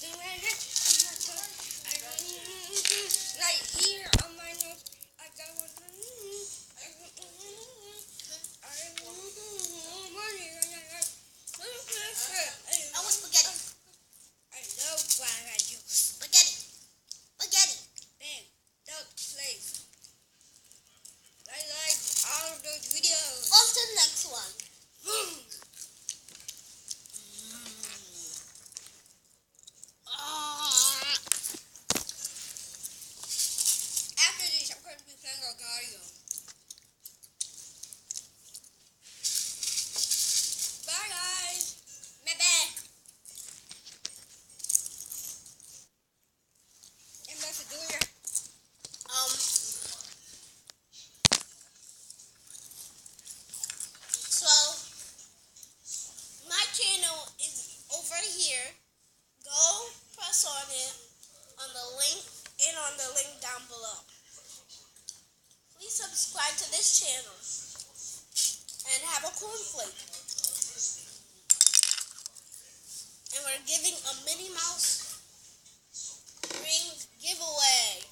Right here on my nose, I got one. I want spaghetti. I love spaghetti. Spaghetti. Spaghetti. Bang, that place. I like all of those videos. On to the next one. After this, I'm going to be playing Agario. Bye, guys. Bye-bye. Ambassador. So my channel is over here. Go press on it on the link and on the link down below. Please subscribe to this channel and have a cornflake. And we're giving a Minnie Mouse ring giveaway.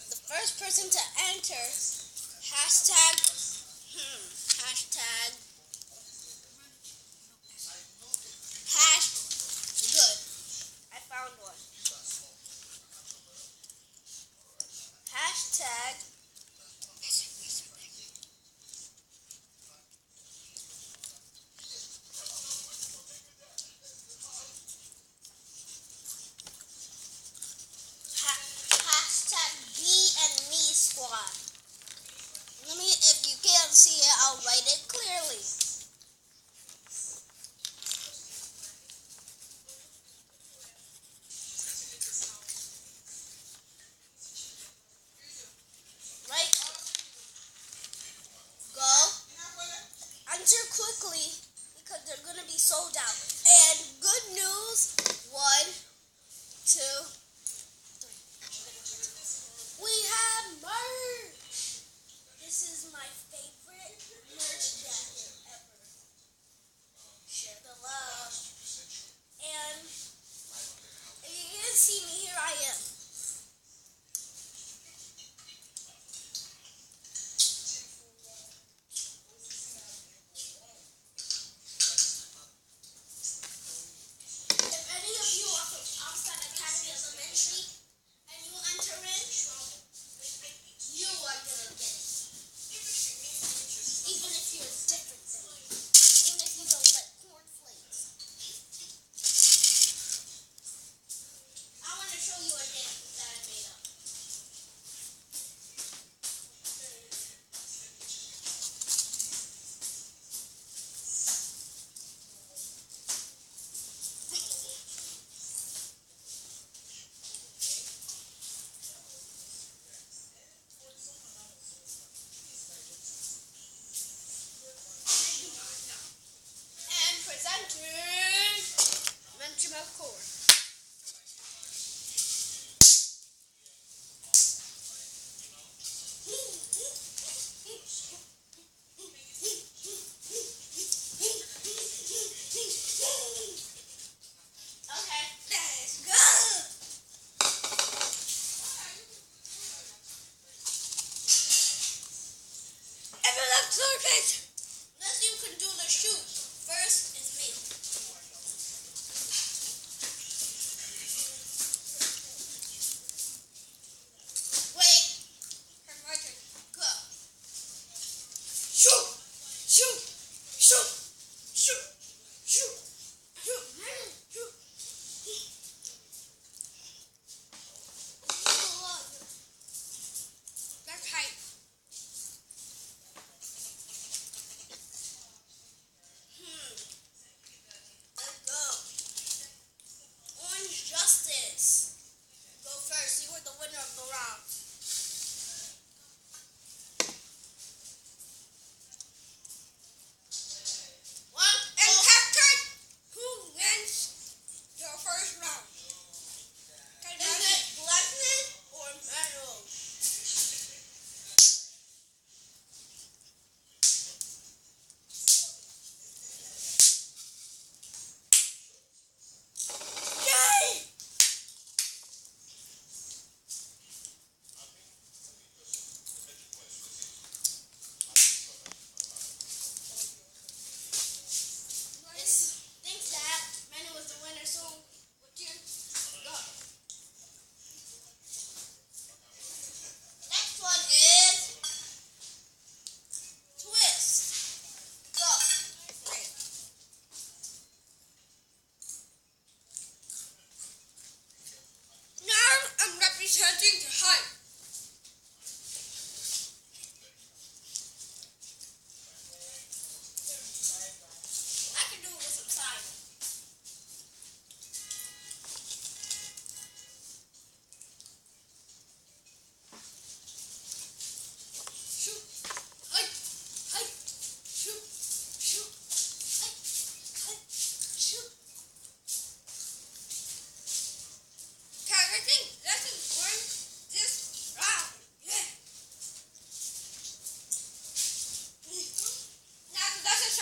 The first person to enter hashtag good. I found one. Hashtag B&Me Squad. If you can't see it, I'll write it clearly. Right? Go. Answer quickly because they're going to be sold out. And good news, 1, 2, 3. We have merch. This is my favorite merch jacket ever. Share the love. And if you can't see me, here I am. If any of you are from Offside Academy Elementary and you enter in, you are gonna get it. Even if you're different than me. Even if you don't like cornflakes. I want to show you a dance that I made up. And presenting Mention of Course. Okay, let's go. Ever left circuit? Unless you can do the shoot. First is me. Wait, My turn. go. Shoot! Shoot! Shoot! Shoot! Shoot! Shoot! Shoot! That's hype. Let's go. Orange Justice. Go first. You were the winner of the round. One, And two, captured!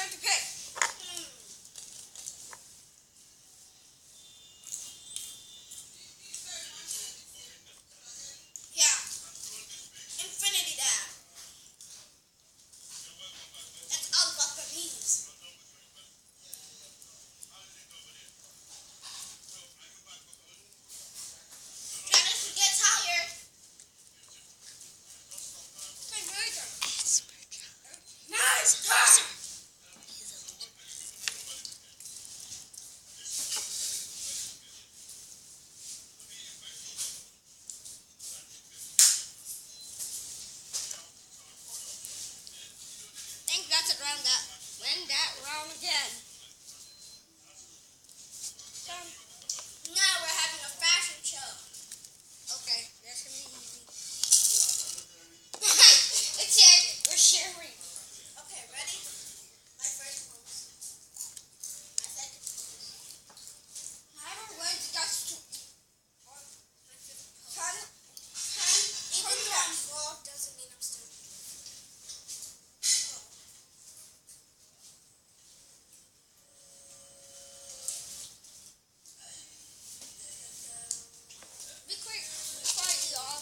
turn to pick. Yeah. Infinity Dab. That's all about the bees. Janice, you get tired. Nice turn. Think that's it round that. Win that round again. Now we're having a fashion show. Okay, that's gonna be easy. It's it. We're sharing. Okay, ready? My first pose. My second pose. I don't want to just to My fifth pose. try to Even though I'm bald doesn't mean I'm still. be quick before I eat all.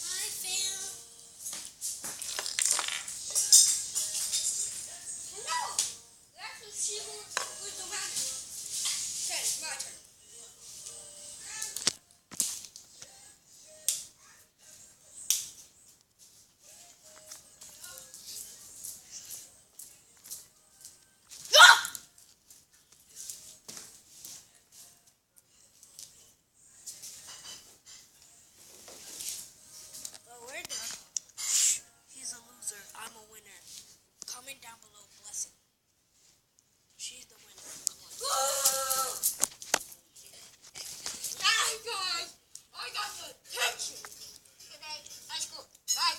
I fail. No! Let's just see who's the winner. Okay, it's my turn. Well, we're done. He's a loser. I'm a winner. Comment down below. Blessing. She's the winner. Come on. Hi guys! I got the attention! Good night. Let's go. Bye.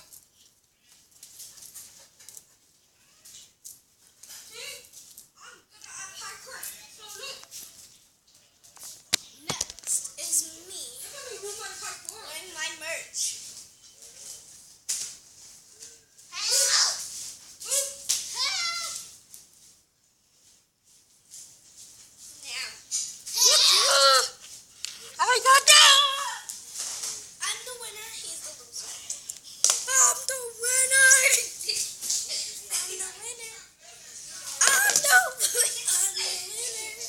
See? I'm gonna attack her. So look. Next is me. Look at me move my parkour. Win my merch. I got that! I'm the winner. He's the loser. I'm the winner! I'm the winner. I'm the winner! I'm the winner.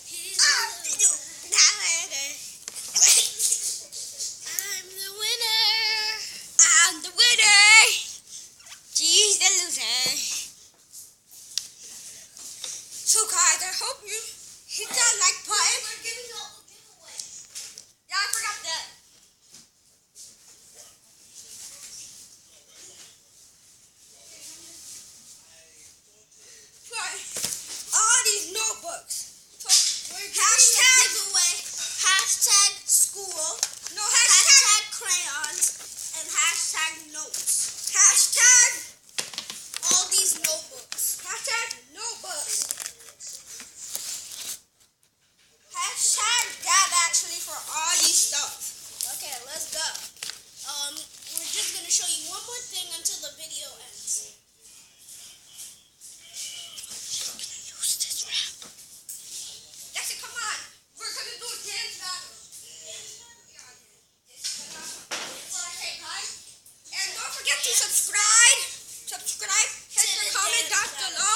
He's I'm the the loser. I'm the winner. I'm the winner! She's the loser. So guys, I hope you hit that like button. We're giving out a giveaway. Yeah, I forgot that. Try all these notebooks. So we're Hashtag giveaway. Hashtag school. no hashtag. Hashtag crayons. And hashtag notes. Hashtag. All these notebooks. Hashtag notebooks. Hashtag Dab actually for all these stuff. Okay, let's go. We're just gonna show you one more thing until the video ends. Jackson, come on. We're gonna do a dance battle. Okay, guys. And don't forget to subscribe. Hit the comment down below.